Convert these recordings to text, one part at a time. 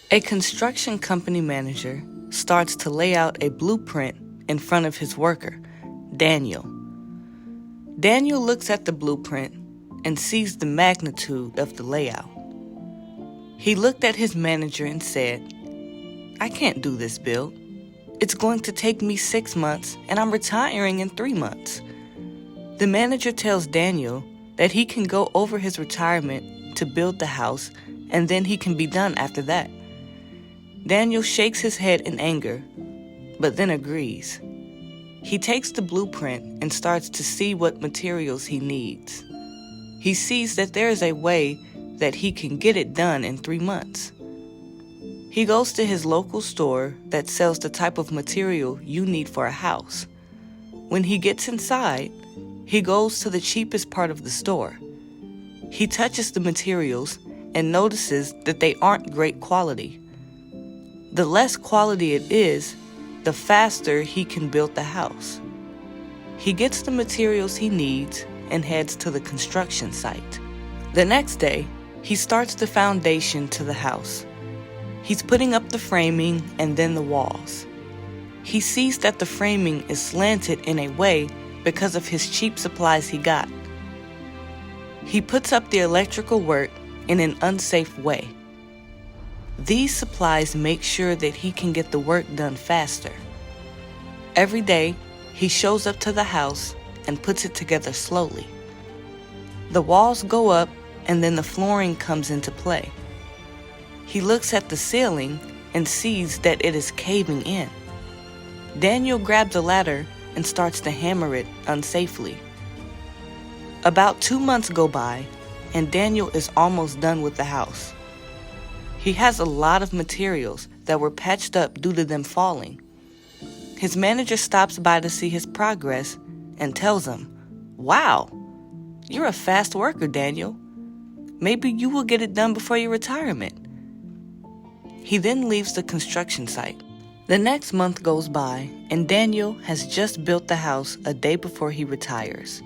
A construction company manager starts to lay out a blueprint in front of his worker, Daniel. Daniel looks at the blueprint and sees the magnitude of the layout. He looked at his manager and said, "I can't do this build. It's going to take me 6 months and I'm retiring in 3 months." The manager tells Daniel that he can go over his retirement to build the house and then he can be done after that. Daniel shakes his head in anger, but then agrees. He takes the blueprint and starts to see what materials he needs. He sees that there is a way that he can get it done in 3 months. He goes to his local store that sells the type of material you need for a house. When he gets inside, he goes to the cheapest part of the store. He touches the materials and notices that they aren't great quality. The less quality it is, the faster he can build the house. He gets the materials he needs and heads to the construction site. The next day, he starts the foundation to the house. He's putting up the framing and then the walls. He sees that the framing is slanted in a way because of his cheap supplies he got. He puts up the electrical work in an unsafe way. These supplies make sure that he can get the work done faster. Every day, he shows up to the house and puts it together slowly. The walls go up and then the flooring comes into play. He looks at the ceiling and sees that it is caving in. Daniel grabs a ladder and starts to hammer it unsafely. About 2 months go by and Daniel is almost done with the house. He has a lot of materials that were patched up due to them falling. His manager stops by to see his progress and tells him, "Wow, you're a fast worker, Daniel. Maybe you will get it done before your retirement." He then leaves the construction site. The next month goes by and Daniel has just built the house a day before he retires.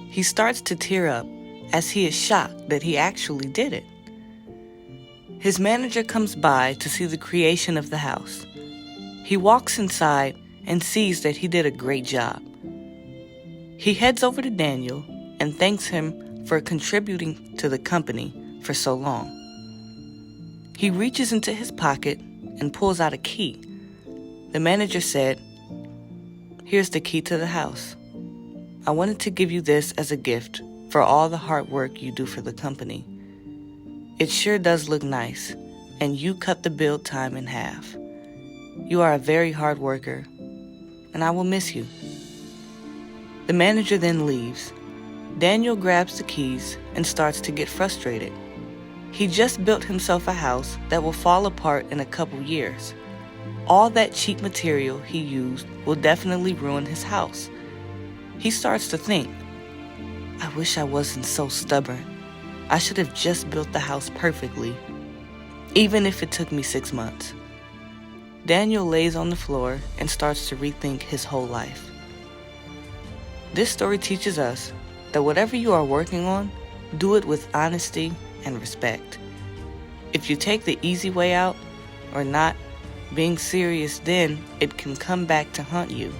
He starts to tear up as he is shocked that he actually did it. His manager comes by to see the creation of the house. He walks inside and sees that he did a great job. He heads over to Daniel and thanks him for contributing to the company for so long. He reaches into his pocket and pulls out a key. The manager said, "Here's the key to the house. I wanted to give you this as a gift for all the hard work you do for the company. It sure does look nice, and you cut the build time in half. You are a very hard worker, and I will miss you." The manager then leaves. Daniel grabs the keys and starts to get frustrated. He just built himself a house that will fall apart in a couple years. All that cheap material he used will definitely ruin his house. He starts to think, "I wish I wasn't so stubborn. I should have just built the house perfectly, even if it took me 6 months." Daniel lays on the floor and starts to rethink his whole life. This story teaches us that whatever you are working on, do it with honesty and respect. If you take the easy way out or not being serious, then it can come back to haunt you.